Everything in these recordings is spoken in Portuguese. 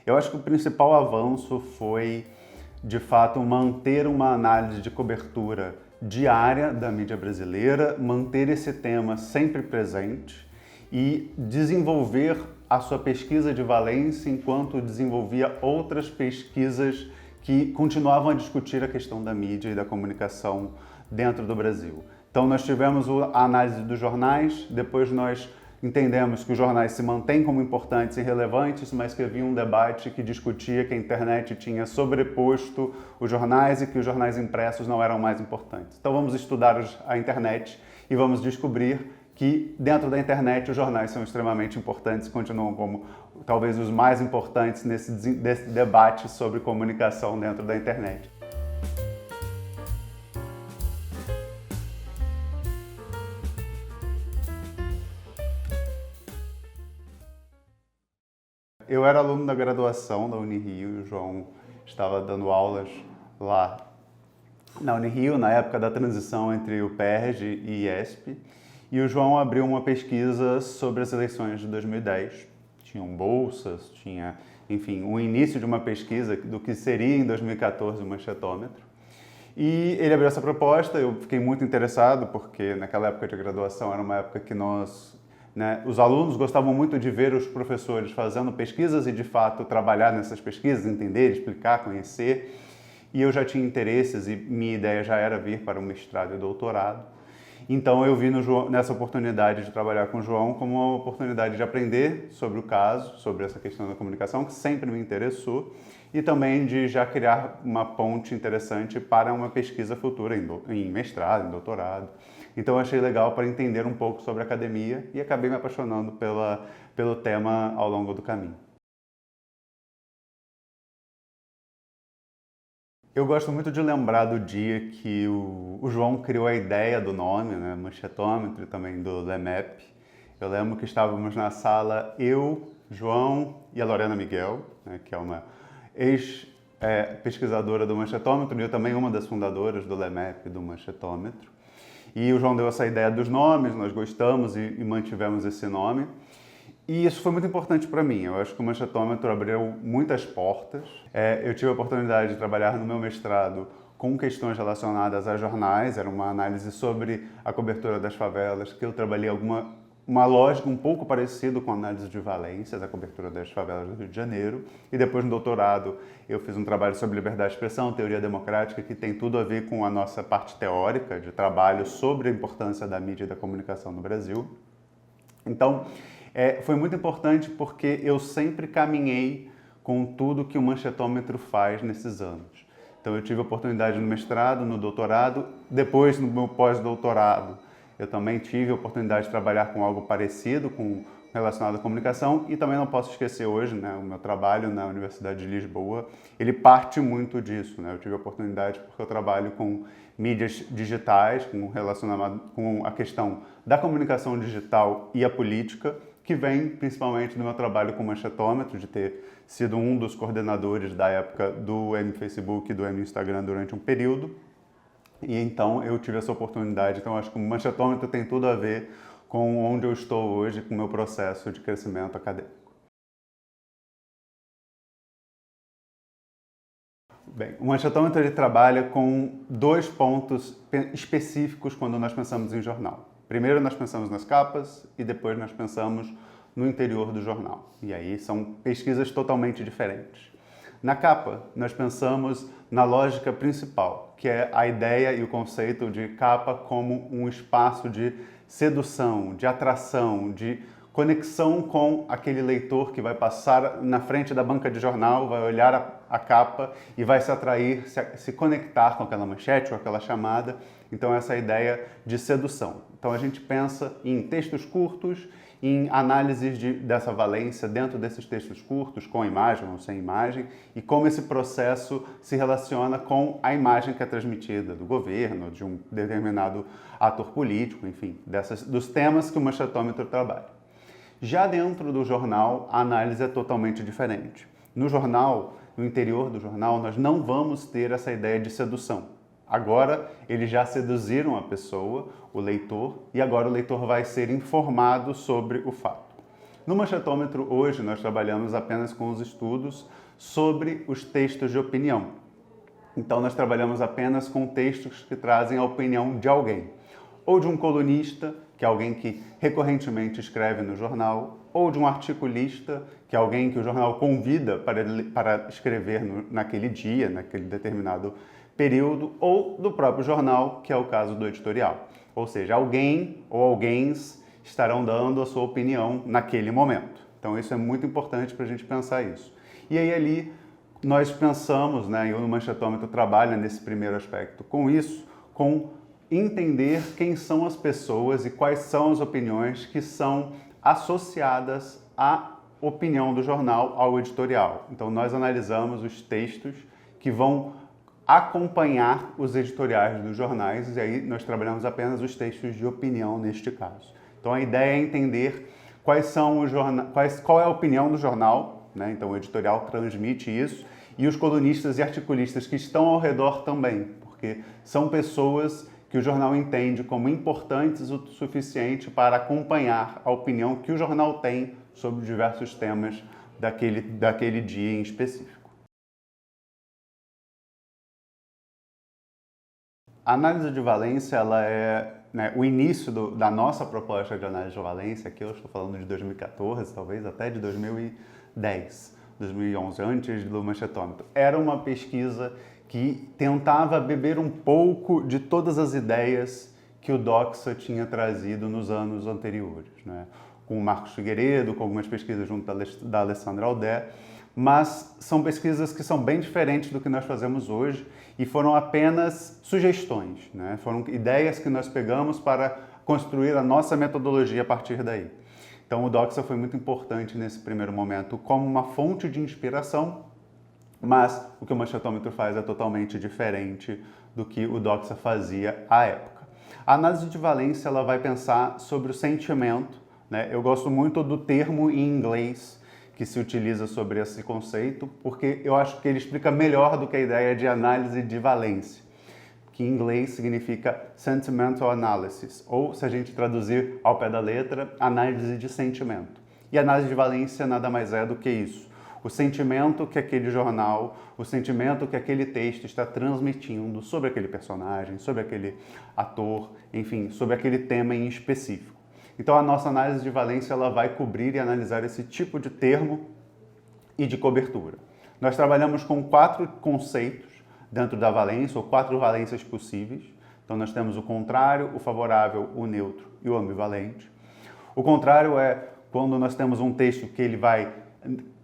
Eu acho que o principal avanço foi, de fato, manter uma análise de cobertura diária da mídia brasileira, manter esse tema sempre presente e desenvolver a sua pesquisa de valência enquanto desenvolvia outras pesquisas que continuavam a discutir a questão da mídia e da comunicação dentro do Brasil. Então nós tivemos a análise dos jornais, depois nós entendemos que os jornais se mantêm como importantes e relevantes, mas que havia um debate que discutia que a internet tinha sobreposto os jornais e que os jornais impressos não eram mais importantes. Então vamos estudar a internet e vamos descobrir que dentro da internet os jornais são extremamente importantes e continuam como talvez os mais importantes nesse debate sobre comunicação dentro da internet. Eu era aluno da graduação da Unirio e o João estava dando aulas lá na Unirio, na época da transição entre o PERJ e IESP, e o João abriu uma pesquisa sobre as eleições de 2010. Tinham bolsas, tinha, enfim, o início de uma pesquisa do que seria em 2014 o manchetômetro. E ele abriu essa proposta, eu fiquei muito interessado, porque naquela época de graduação era uma época que os alunos gostavam muito de ver os professores fazendo pesquisas e, de fato, trabalhar nessas pesquisas, entender, explicar, conhecer. E eu já tinha interesses e minha ideia já era vir para o mestrado e doutorado. Então eu vi nessa oportunidade de trabalhar com o João como uma oportunidade de aprender sobre o caso, sobre essa questão da comunicação, que sempre me interessou, e também de já criar uma ponte interessante para uma pesquisa futura em mestrado, em doutorado. Então eu achei legal para entender um pouco sobre a academia e acabei me apaixonando pelo tema ao longo do caminho. Eu gosto muito de lembrar do dia que o João criou a ideia do nome, né, manchetômetro, e também do LEMEP. Eu lembro que estávamos na sala, eu, João e a Lorena Miguel, né, que é uma ex-pesquisadora do manchetômetro e eu também uma das fundadoras do LEMEP, do manchetômetro. E o João deu essa ideia dos nomes, nós gostamos e mantivemos esse nome. E isso foi muito importante para mim. Eu acho que o manchetômetro abriu muitas portas. Eu tive a oportunidade de trabalhar no meu mestrado com questões relacionadas a jornais. Era uma análise sobre a cobertura das favelas, que eu trabalhei uma lógica um pouco parecida com a análise de valências, a cobertura das favelas do Rio de Janeiro. E depois, no doutorado, eu fiz um trabalho sobre liberdade de expressão, teoria democrática, que tem tudo a ver com a nossa parte teórica de trabalho sobre a importância da mídia e da comunicação no Brasil. Então, foi muito importante porque eu sempre caminhei com tudo que o manchetômetro faz nesses anos. Então eu tive a oportunidade no mestrado, no doutorado, depois no meu pós-doutorado eu também tive a oportunidade de trabalhar com algo parecido, relacionado à comunicação, e também não posso esquecer hoje, né, o meu trabalho na Universidade de Lisboa, ele parte muito disso, né? Eu tive a oportunidade porque eu trabalho com mídias digitais, relacionado com a questão da comunicação digital e a política, que vem principalmente do meu trabalho com manchetômetro, de ter sido um dos coordenadores da época do M-Facebook e do M-Instagram durante um período. E então eu tive essa oportunidade. Então acho que o manchetômetro tem tudo a ver com onde eu estou hoje, com o meu processo de crescimento acadêmico. Bem, o manchetômetro ele trabalha com dois pontos específicos quando nós pensamos em jornal. Primeiro nós pensamos nas capas e depois nós pensamos no interior do jornal. E aí são pesquisas totalmente diferentes. Na capa, nós pensamos na lógica principal, que é a ideia e o conceito de capa como um espaço de sedução, de atração, de conexão com aquele leitor que vai passar na frente da banca de jornal, vai olhar a capa e vai se atrair, se conectar com aquela manchete ou aquela chamada. Então essa é a ideia de sedução. Então a gente pensa em textos curtos, em análises dessa valência dentro desses textos curtos, com imagem ou sem imagem, e como esse processo se relaciona com a imagem que é transmitida do governo, de um determinado ator político, enfim, dos temas que o manchetômetro trabalha. Já dentro do jornal, a análise é totalmente diferente. No jornal, no interior do jornal, nós não vamos ter essa ideia de sedução. Agora, eles já seduziram a pessoa, o leitor, e agora o leitor vai ser informado sobre o fato. No Manchetômetro, hoje, nós trabalhamos apenas com os estudos sobre os textos de opinião. Então, nós trabalhamos apenas com textos que trazem a opinião de alguém. Ou de um colunista, que é alguém que recorrentemente escreve no jornal, ou de um articulista, que é alguém que o jornal convida para escrever naquele dia, naquele determinado período, ou do próprio jornal, que é o caso do editorial. Ou seja, alguém ou alguéns estarão dando a sua opinião naquele momento. Então isso é muito importante para a gente pensar isso. E aí ali nós pensamos, e o Manchetômetro trabalha nesse primeiro aspecto com isso, com entender quem são as pessoas e quais são as opiniões que são associadas à opinião do jornal, ao editorial. Então nós analisamos os textos que vão acompanhar os editoriais dos jornais e aí nós trabalhamos apenas os textos de opinião neste caso. Então a ideia é entender qual é a opinião do jornal, Então o editorial transmite isso e os colunistas e articulistas que estão ao redor também, porque são pessoas que o jornal entende como importantes o suficiente para acompanhar a opinião que o jornal tem sobre diversos temas daquele dia em específico. A análise de valência, ela é o início da nossa proposta de análise de valência, aqui eu estou falando de 2014, talvez até de 2010, 2011, antes do Manchetômetro. Era uma pesquisa que tentava beber um pouco de todas as ideias que o Doxa tinha trazido nos anos anteriores, com o Marcos Figueiredo, com algumas pesquisas junto da Alessandra Aldé, mas são pesquisas que são bem diferentes do que nós fazemos hoje e foram apenas sugestões, Foram ideias que nós pegamos para construir a nossa metodologia a partir daí. Então o Doxa foi muito importante nesse primeiro momento como uma fonte de inspiração, mas o que o Manchetômetro faz é totalmente diferente do que o Doxa fazia à época. A análise de valência ela vai pensar sobre o sentimento, Eu gosto muito do termo em inglês que se utiliza sobre esse conceito, porque eu acho que ele explica melhor do que a ideia de análise de valência, que em inglês significa sentimental analysis, ou, se a gente traduzir ao pé da letra, análise de sentimento. E análise de valência nada mais é do que isso. O sentimento que aquele jornal, o sentimento que aquele texto está transmitindo sobre aquele personagem, sobre aquele ator, enfim, sobre aquele tema em específico. Então a nossa análise de valência ela vai cobrir e analisar esse tipo de termo e de cobertura. Nós trabalhamos com 4 conceitos dentro da valência, ou 4 valências possíveis. Então nós temos o contrário, o favorável, o neutro e o ambivalente. O contrário é quando nós temos um texto que ele vai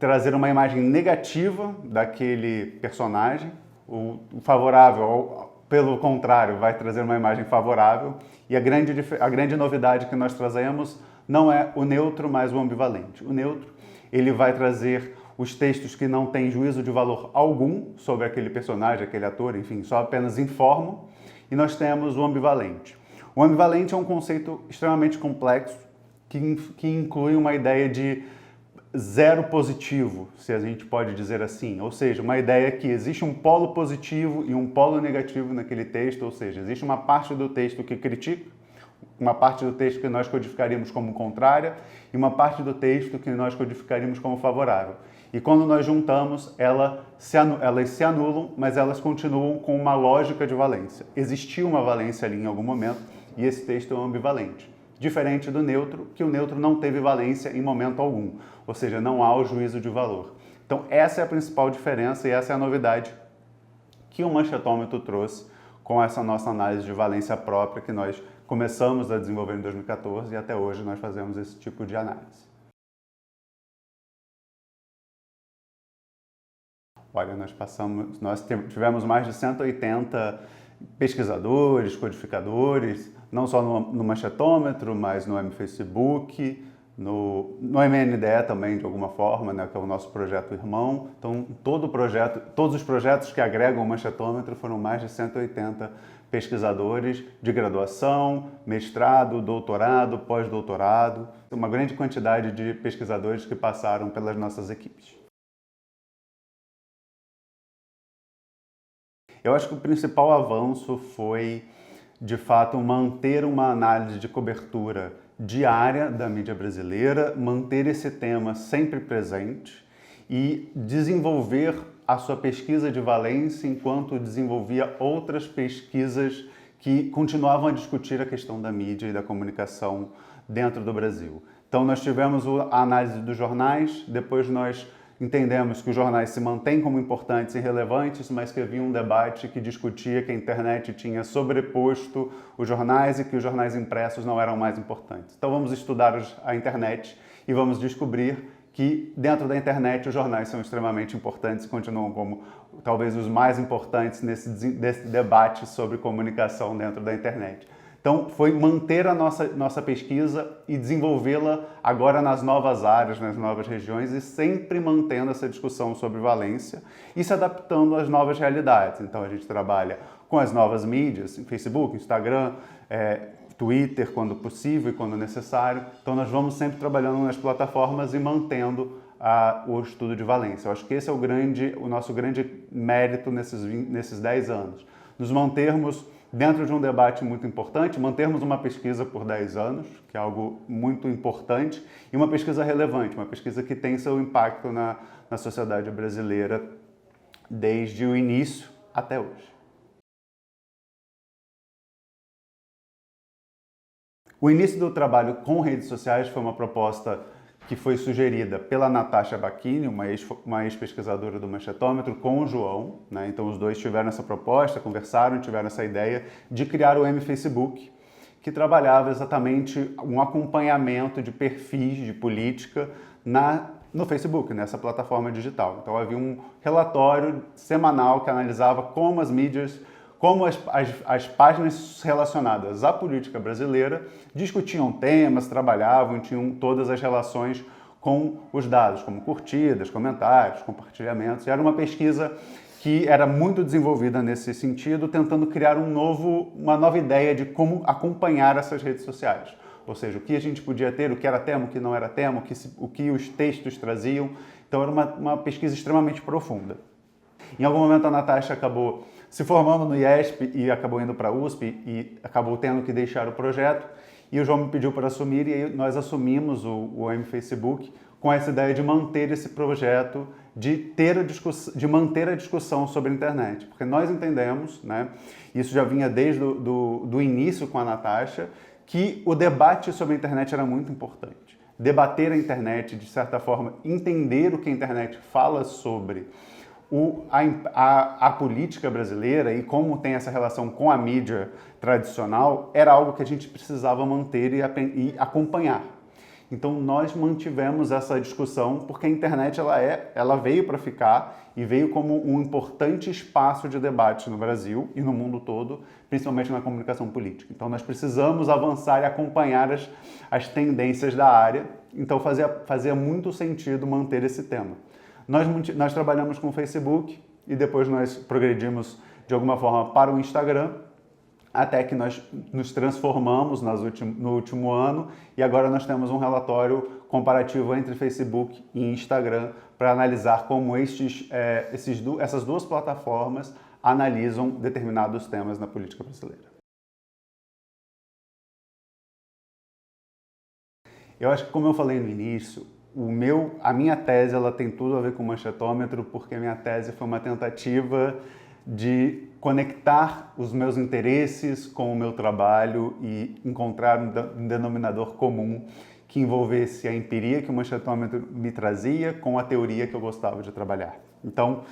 trazer uma imagem negativa daquele personagem. O favorável, pelo contrário, vai trazer uma imagem favorável. E a grande novidade que nós trazemos não é o neutro, mas o ambivalente. O neutro, ele vai trazer os textos que não têm juízo de valor algum sobre aquele personagem, aquele ator, enfim, só apenas informam. E nós temos o ambivalente. O ambivalente é um conceito extremamente complexo que inclui uma ideia de zero positivo, se a gente pode dizer assim, ou seja, uma ideia que existe um polo positivo e um polo negativo naquele texto, ou seja, existe uma parte do texto que critica, uma parte do texto que nós codificaríamos como contrária e uma parte do texto que nós codificaríamos como favorável. E quando nós juntamos, elas se anulam, mas elas continuam com uma lógica de valência. Existiu uma valência ali em algum momento e esse texto é um ambivalente. Diferente do neutro, que o neutro não teve valência em momento algum, ou seja, não há o juízo de valor. Então essa é a principal diferença e essa é a novidade que o Manchetômetro trouxe com essa nossa análise de valência própria que nós começamos a desenvolver em 2014 e até hoje nós fazemos esse tipo de análise. Olha, nós tivemos mais de 180 pesquisadores, codificadores, não só no Manchetômetro, mas no mFacebook, no MNDE também, de alguma forma, que é o nosso projeto irmão. Então, todos os projetos que agregam o Manchetômetro foram mais de 180 pesquisadores de graduação, mestrado, doutorado, pós-doutorado, uma grande quantidade de pesquisadores que passaram pelas nossas equipes. Eu acho que o principal avanço foi, de fato, manter uma análise de cobertura diária da mídia brasileira, manter esse tema sempre presente e desenvolver a sua pesquisa de valência enquanto desenvolvia outras pesquisas que continuavam a discutir a questão da mídia e da comunicação dentro do Brasil. Então nós tivemos a análise dos jornais, depois nós entendemos que os jornais se mantêm como importantes e relevantes, mas que havia um debate que discutia que a internet tinha sobreposto os jornais e que os jornais impressos não eram mais importantes. Então vamos estudar a internet e vamos descobrir que dentro da internet os jornais são extremamente importantes e continuam como talvez os mais importantes nesse debate sobre comunicação dentro da internet. Então, foi manter a nossa pesquisa e desenvolvê-la agora nas novas áreas, nas novas regiões e sempre mantendo essa discussão sobre valência e se adaptando às novas realidades. Então, a gente trabalha com as novas mídias, Facebook, Instagram, Twitter, quando possível e quando necessário. Então, nós vamos sempre trabalhando nas plataformas e mantendo o estudo de valência. Eu acho que esse é o nosso grande mérito nesses 10 anos. Nos mantermos dentro de um debate muito importante, mantermos uma pesquisa por 10 anos, que é algo muito importante, e uma pesquisa relevante, uma pesquisa que tem seu impacto na sociedade brasileira desde o início até hoje. O início do trabalho com redes sociais foi uma proposta que foi sugerida pela Natasha Bacchini, uma ex-pesquisadora do Manchetômetro, com o João, né? Então os dois tiveram essa proposta, conversaram, tiveram essa ideia de criar o M-Facebook, que trabalhava exatamente um acompanhamento de perfis de política no Facebook, nessa plataforma digital. Então havia um relatório semanal que analisava como as mídias, como as páginas relacionadas à política brasileira discutiam temas, trabalhavam, tinham todas as relações com os dados, como curtidas, comentários, compartilhamentos. E era uma pesquisa que era muito desenvolvida nesse sentido, tentando criar uma nova ideia de como acompanhar essas redes sociais. Ou seja, o que a gente podia ter, o que era tema, o que não era tema, o que os textos traziam. Então era uma pesquisa extremamente profunda. Em algum momento a Natasha acabou se formando no IESP e acabou indo para a USP e acabou tendo que deixar o projeto. E o João me pediu para assumir e nós assumimos o M-Facebook com essa ideia de manter esse projeto, de manter a discussão sobre a internet. Porque nós entendemos, né, isso já vinha desde do início com a Natasha, que o debate sobre a internet era muito importante. Debater a internet, de certa forma, entender o que a internet fala sobre a política brasileira e como tem essa relação com a mídia tradicional, era algo que a gente precisava manter e acompanhar. Então nós mantivemos essa discussão porque a internet ela veio para ficar e veio como um importante espaço de debate no Brasil e no mundo todo, principalmente na comunicação política. Então nós precisamos avançar e acompanhar as tendências da área, então fazia muito sentido manter esse tema. Nós trabalhamos com o Facebook e depois nós progredimos de alguma forma para o Instagram, até que nós nos transformamos no último ano e agora nós temos um relatório comparativo entre Facebook e Instagram para analisar como essas duas plataformas analisam determinados temas na política brasileira. Eu acho que, como eu falei no início, a minha tese ela tem tudo a ver com o Manchetômetro, porque a minha tese foi uma tentativa de conectar os meus interesses com o meu trabalho e encontrar um denominador comum que envolvesse a empiria que o Manchetômetro me trazia com a teoria que eu gostava de trabalhar. Então,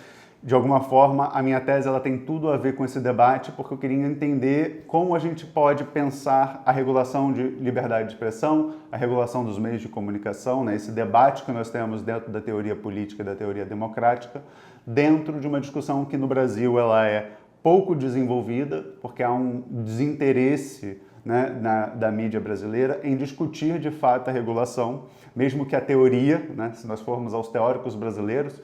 de alguma forma, a minha tese ela tem tudo a ver com esse debate, porque eu queria entender como a gente pode pensar a regulação de liberdade de expressão, a regulação dos meios de comunicação, né? Esse debate que nós temos dentro da teoria política e da teoria democrática, dentro de uma discussão que no Brasil ela é pouco desenvolvida, porque há um desinteresse, né, da mídia brasileira em discutir de fato a regulação, mesmo que a teoria, né, se nós formos aos teóricos brasileiros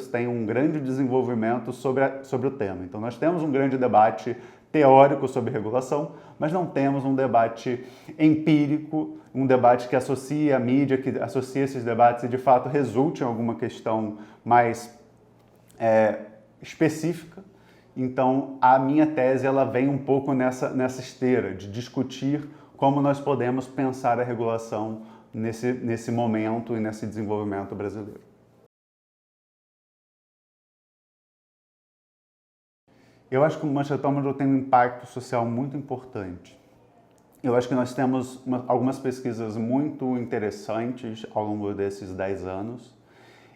têm um grande desenvolvimento sobre o tema. Então nós temos um grande debate teórico sobre regulação, mas não temos um debate empírico, um debate que associe a mídia, que associe esses debates e de fato resulte em alguma questão mais específica. Então a minha tese ela vem um pouco nessa esteira de discutir como nós podemos pensar a regulação nesse momento e nesse desenvolvimento brasileiro. Eu acho que o manchetômetro tem um impacto social muito importante. Eu acho que nós temos algumas pesquisas muito interessantes ao longo desses 10 anos.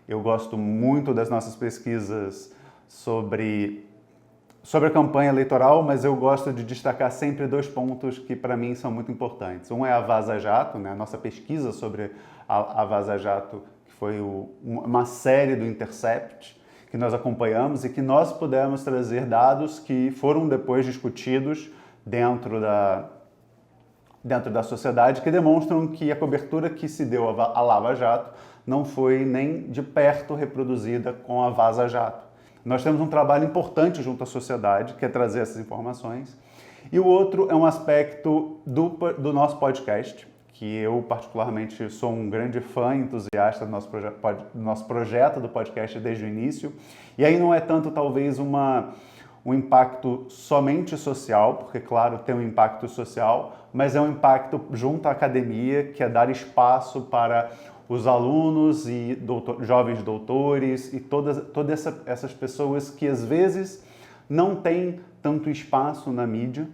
Eu gosto muito das nossas pesquisas sobre a campanha eleitoral, mas eu gosto de destacar sempre 2 pontos que para mim são muito importantes. Um é a Vaza Jato, né? A nossa pesquisa sobre a Vaza Jato, que foi uma série do Intercept, que nós acompanhamos e que nós pudemos trazer dados que foram depois discutidos dentro da sociedade, que demonstram que a cobertura que se deu à Lava Jato não foi nem de perto reproduzida com a Vaza Jato. Nós temos um trabalho importante junto à sociedade, que é trazer essas informações. E o outro é um aspecto do nosso podcast, que eu particularmente sou um grande fã, entusiasta do nosso projeto do podcast desde o início. E aí não é tanto talvez um impacto somente social, porque claro tem um impacto social, mas é um impacto junto à academia, que é dar espaço para os alunos e jovens doutores e todas essas pessoas que às vezes não têm tanto espaço na mídia,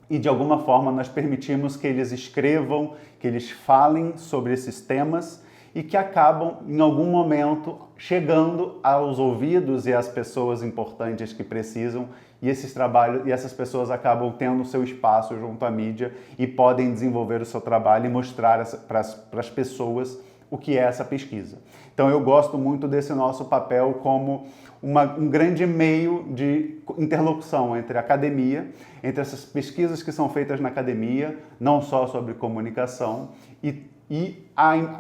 e de alguma forma nós permitimos que eles escrevam, que eles falem sobre esses temas e que acabam, em algum momento, chegando aos ouvidos e às pessoas importantes que precisam, e essas pessoas acabam tendo o seu espaço junto à mídia e podem desenvolver o seu trabalho e mostrar para as pessoas o que é essa pesquisa. Então eu gosto muito desse nosso papel como um grande meio de interlocução entre a academia, entre essas pesquisas que são feitas na academia, não só sobre comunicação, e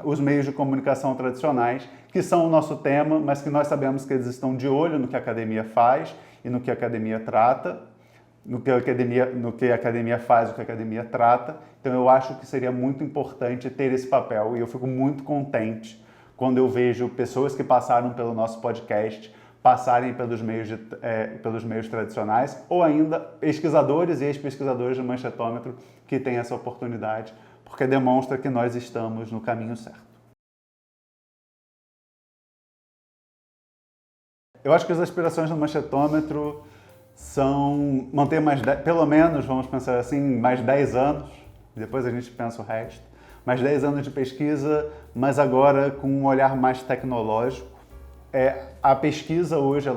os meios de comunicação tradicionais, que são o nosso tema, mas que nós sabemos que eles estão de olho no que a academia faz e no que a academia trata, no que a academia faz, o que a academia trata. Então eu acho que seria muito importante ter esse papel, e eu fico muito contente quando eu vejo pessoas que passaram pelo nosso podcast passarem pelos meios tradicionais, ou ainda pesquisadores e ex-pesquisadores do Manchetômetro que têm essa oportunidade, porque demonstra que nós estamos no caminho certo. Eu acho que as aspirações do Manchetômetro são manter pelo menos, vamos pensar assim, mais 10 anos, depois a gente pensa o resto, mais 10 anos de pesquisa, mas agora com um olhar mais tecnológico. A pesquisa hoje,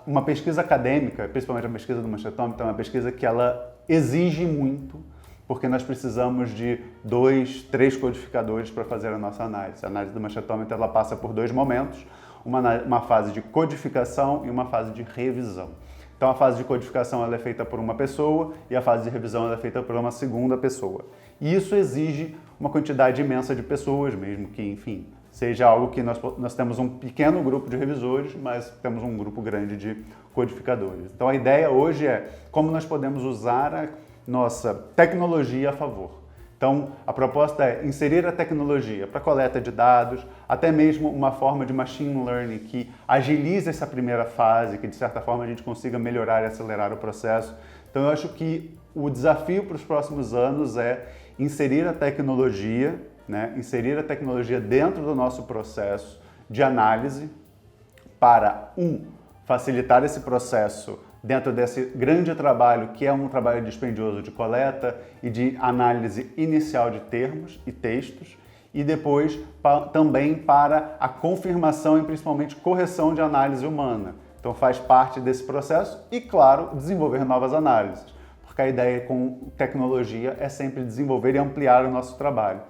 uma pesquisa acadêmica, principalmente a pesquisa do Manchetômetro, é uma pesquisa que ela exige muito, porque nós precisamos de 2, 3 codificadores para fazer a nossa análise. A análise do Manchetômetro ela passa por 2 momentos, uma fase de codificação e uma fase de revisão. Então a fase de codificação ela é feita por uma pessoa e a fase de revisão ela é feita por uma segunda pessoa. E isso exige uma quantidade imensa de pessoas, mesmo que, enfim, seja algo que nós temos um pequeno grupo de revisores, mas temos um grupo grande de codificadores. Então a ideia hoje é como nós podemos usar a nossa tecnologia a favor. Então a proposta é inserir a tecnologia para coleta de dados, até mesmo uma forma de machine learning que agilize essa primeira fase, que de certa forma a gente consiga melhorar e acelerar o processo. Então eu acho que o desafio para os próximos anos é inserir a tecnologia, inserir a tecnologia dentro do nosso processo de análise para, facilitar esse processo dentro desse grande trabalho, que é um trabalho dispendioso de coleta e de análise inicial de termos e textos, e depois também para a confirmação e principalmente correção de análise humana. Então faz parte desse processo e, claro, desenvolver novas análises, porque a ideia com tecnologia é sempre desenvolver e ampliar o nosso trabalho.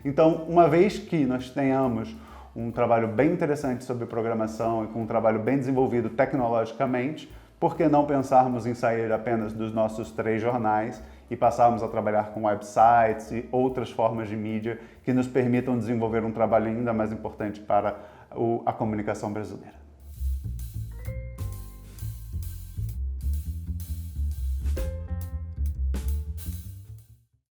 Então, uma vez que nós tenhamos um trabalho bem interessante sobre programação e com um trabalho bem desenvolvido tecnologicamente, por que não pensarmos em sair apenas dos nossos 3 jornais e passarmos a trabalhar com websites e outras formas de mídia que nos permitam desenvolver um trabalho ainda mais importante para a comunicação brasileira?